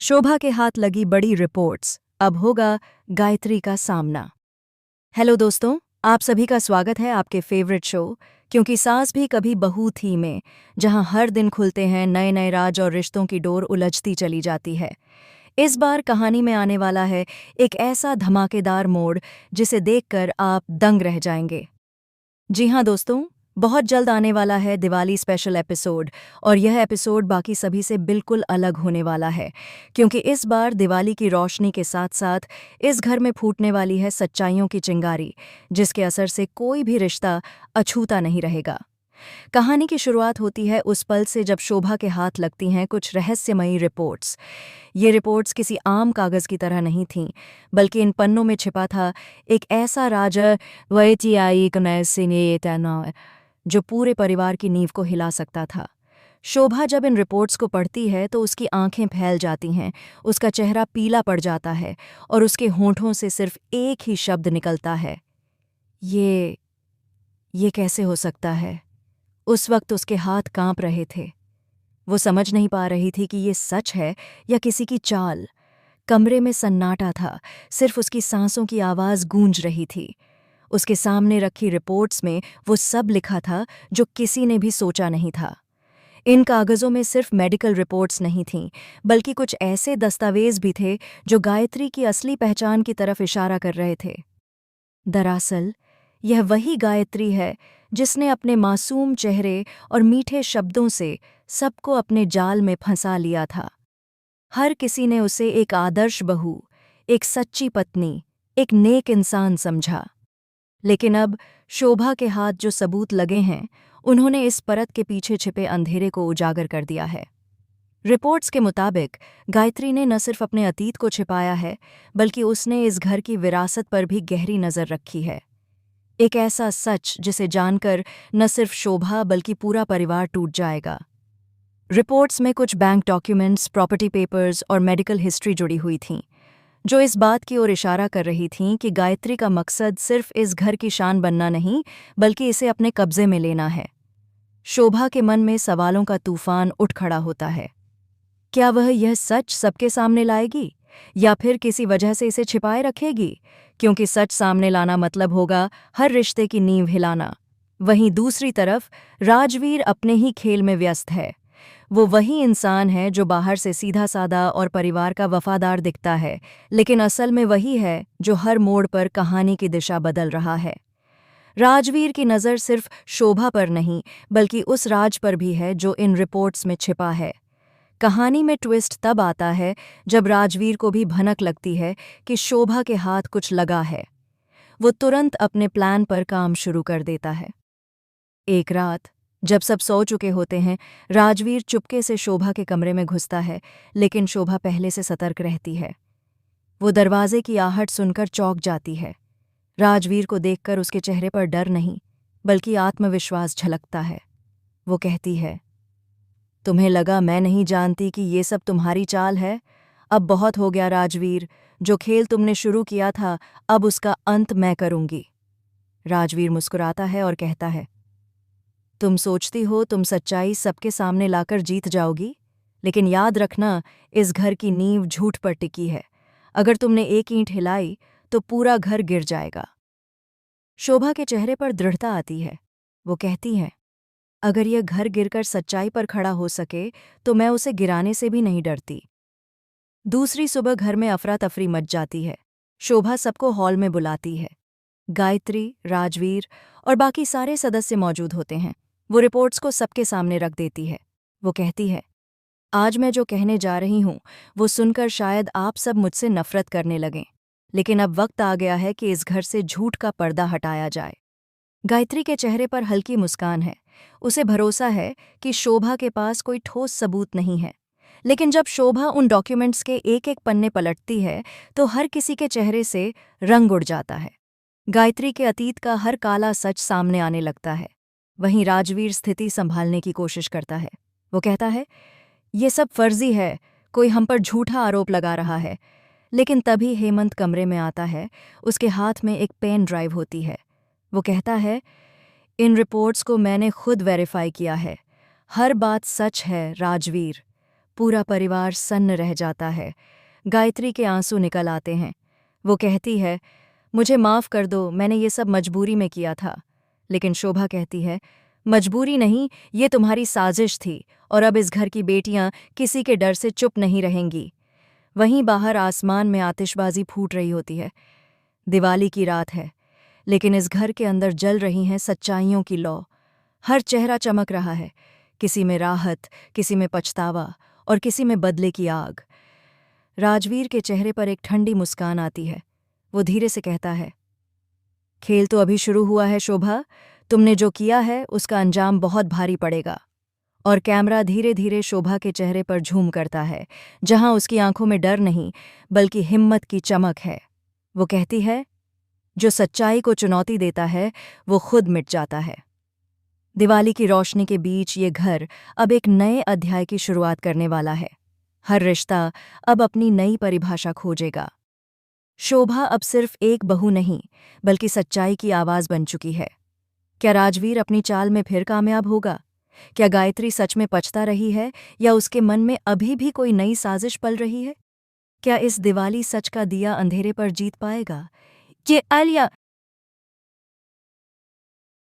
शोभा के हाथ लगी बड़ी रिपोर्ट्स। अब होगा गायत्री का सामना। हेलो दोस्तों, आप सभी का स्वागत है आपके फेवरेट शो क्योंकि सास भी कभी बहू थी में, जहां हर दिन खुलते हैं नए नए राज और रिश्तों की डोर उलझती चली जाती है। इस बार कहानी में आने वाला है एक ऐसा धमाकेदार मोड़ जिसे देखकर आप दंग रह जाएंगे। जी हाँ दोस्तों, बहुत जल्द आने वाला है दिवाली स्पेशल एपिसोड। और यह एपिसोड बाकी सभी से बिल्कुल अलग होने वाला है क्योंकि इस बार दिवाली की रोशनी के साथ साथ इस घर में फूटने वाली है सच्चाइयों की चिंगारी, जिसके असर से कोई भी रिश्ता अछूता नहीं रहेगा। कहानी की शुरुआत होती है उस पल से जब शोभा के हाथ लगती हैं कुछ रहस्यमयी रिपोर्ट्स। ये रिपोर्ट्स किसी आम कागज की तरह नहीं थीं, बल्कि इन पन्नों में छिपा था एक ऐसा राज जो पूरे परिवार की नींव को हिला सकता था। शोभा जब इन रिपोर्ट्स को पढ़ती है तो उसकी आंखें फैल जाती हैं, उसका चेहरा पीला पड़ जाता है और उसके होंठों से सिर्फ एक ही शब्द निकलता है, ये कैसे हो सकता है। उस वक्त उसके हाथ कांप रहे थे। वो समझ नहीं पा रही थी कि ये सच है या किसी की चाल। कमरे में सन्नाटा था, सिर्फ उसकी सांसों की आवाज़ गूंज रही थी। उसके सामने रखी रिपोर्ट्स में वो सब लिखा था जो किसी ने भी सोचा नहीं था। इन कागज़ों में सिर्फ मेडिकल रिपोर्ट्स नहीं थीं, बल्कि कुछ ऐसे दस्तावेज भी थे जो गायत्री की असली पहचान की तरफ इशारा कर रहे थे। दरअसल यह वही गायत्री है जिसने अपने मासूम चेहरे और मीठे शब्दों से सबको अपने जाल में फंसा लिया था। हर किसी ने उसे एक आदर्श बहू, एक सच्ची पत्नी, एक नेक इंसान समझा। लेकिन अब शोभा के हाथ जो सबूत लगे हैं, उन्होंने इस परत के पीछे छिपे अंधेरे को उजागर कर दिया है। रिपोर्ट्स के मुताबिक गायत्री ने न सिर्फ अपने अतीत को छिपाया है, बल्कि उसने इस घर की विरासत पर भी गहरी नज़र रखी है। एक ऐसा सच जिसे जानकर न सिर्फ शोभा बल्कि पूरा परिवार टूट जाएगा। रिपोर्ट्स में कुछ बैंक डॉक्यूमेंट्स, प्रॉपर्टी पेपर्स और मेडिकल हिस्ट्री जुड़ी हुई थीं, जो इस बात की ओर इशारा कर रही थीं कि गायत्री का मकसद सिर्फ इस घर की शान बनना नहीं, बल्कि इसे अपने कब्जे में लेना है। शोभा के मन में सवालों का तूफान उठ खड़ा होता है। क्या वह यह सच सबके सामने लाएगी या फिर किसी वजह से इसे छिपाए रखेगी? क्योंकि सच सामने लाना मतलब होगा हर रिश्ते की नींव हिलाना। वहीं दूसरी तरफ राजवीर अपने ही खेल में व्यस्त है। वो वही इंसान है जो बाहर से सीधा सादा और परिवार का वफादार दिखता है, लेकिन असल में वही है जो हर मोड़ पर कहानी की दिशा बदल रहा है। राजवीर की नज़र सिर्फ शोभा पर नहीं, बल्कि उस राज पर भी है जो इन रिपोर्ट्स में छिपा है। कहानी में ट्विस्ट तब आता है जब राजवीर को भी भनक लगती है कि शोभा के हाथ कुछ लगा है। वो तुरंत अपने प्लान पर काम शुरू कर देता है। एक रात जब सब सो चुके होते हैं, राजवीर चुपके से शोभा के कमरे में घुसता है, लेकिन शोभा पहले से सतर्क रहती है। वो दरवाजे की आहट सुनकर चौंक जाती है। राजवीर को देखकर उसके चेहरे पर डर नहीं, बल्कि आत्मविश्वास झलकता है। वो कहती है, तुम्हें लगा मैं नहीं जानती कि ये सब तुम्हारी चाल है? अब बहुत हो गया राजवीर, जो खेल तुमने शुरू किया था अब उसका अंत मैं करूंगी। राजवीर मुस्कुराता है और कहता है, तुम सोचती हो तुम सच्चाई सबके सामने लाकर जीत जाओगी, लेकिन याद रखना इस घर की नींव झूठ पर टिकी है। अगर तुमने एक ईंट हिलाई तो पूरा घर गिर जाएगा। शोभा के चेहरे पर दृढ़ता आती है। वो कहती है, अगर यह घर गिरकर सच्चाई पर खड़ा हो सके तो मैं उसे गिराने से भी नहीं डरती। दूसरी सुबह घर में अफरा तफरी मच जाती है। शोभा सबको हॉल में बुलाती है। गायत्री, राजवीर और बाकी सारे सदस्य मौजूद होते हैं। वो रिपोर्ट्स को सबके सामने रख देती है। वो कहती है, आज मैं जो कहने जा रही हूँ वो सुनकर शायद आप सब मुझसे नफरत करने लगें, लेकिन अब वक्त आ गया है कि इस घर से झूठ का पर्दा हटाया जाए। गायत्री के चेहरे पर हल्की मुस्कान है। उसे भरोसा है कि शोभा के पास कोई ठोस सबूत नहीं है। लेकिन जब शोभा उन डॉक्यूमेंट्स के एक एक पन्ने पलटती है तो हर किसी के चेहरे से रंग उड़ जाता है। गायत्री के अतीत का हर काला सच सामने आने लगता है। वहीं राजवीर स्थिति संभालने की कोशिश करता है। वो कहता है, ये सब फर्जी है, कोई हम पर झूठा आरोप लगा रहा है। लेकिन तभी हेमंत कमरे में आता है। उसके हाथ में एक पेन ड्राइव होती है। वो कहता है, इन रिपोर्ट्स को मैंने खुद वेरीफाई किया है। हर बात सच है राजवीर। पूरा परिवार सन्न रह जाता है। गायत्री के आंसू निकल आते हैं। वो कहती है, मुझे माफ़ कर दो, मैंने ये सब मजबूरी में किया था। लेकिन शोभा कहती है, मजबूरी नहीं, ये तुम्हारी साजिश थी, और अब इस घर की बेटियां किसी के डर से चुप नहीं रहेंगी। वहीं बाहर आसमान में आतिशबाजी फूट रही होती है। दिवाली की रात है, लेकिन इस घर के अंदर जल रही हैं सच्चाइयों की लौ। हर चेहरा चमक रहा है, किसी में राहत, किसी में पछतावा और किसी में बदले की आग। राजवीर के चेहरे पर एक ठंडी मुस्कान आती है। वो धीरे से कहता है, खेल तो अभी शुरू हुआ है शोभा, तुमने जो किया है उसका अंजाम बहुत भारी पड़ेगा। और कैमरा धीरे धीरे शोभा के चेहरे पर झूम करता है, जहां उसकी आंखों में डर नहीं बल्कि हिम्मत की चमक है। वो कहती है, जो सच्चाई को चुनौती देता है वो खुद मिट जाता है। दिवाली की रोशनी के बीच ये घर अब एक नए अध्याय की शुरुआत करने वाला है। हर रिश्ता अब अपनी नई परिभाषा खोजेगा। शोभा अब सिर्फ एक बहू नहीं बल्कि सच्चाई की आवाज़ बन चुकी है। क्या राजवीर अपनी चाल में फिर कामयाब होगा? क्या गायत्री सच में पछता रही है, या उसके मन में अभी भी कोई नई साजिश पल रही है? क्या इस दिवाली सच का दिया अंधेरे पर जीत पाएगा? ये आलिया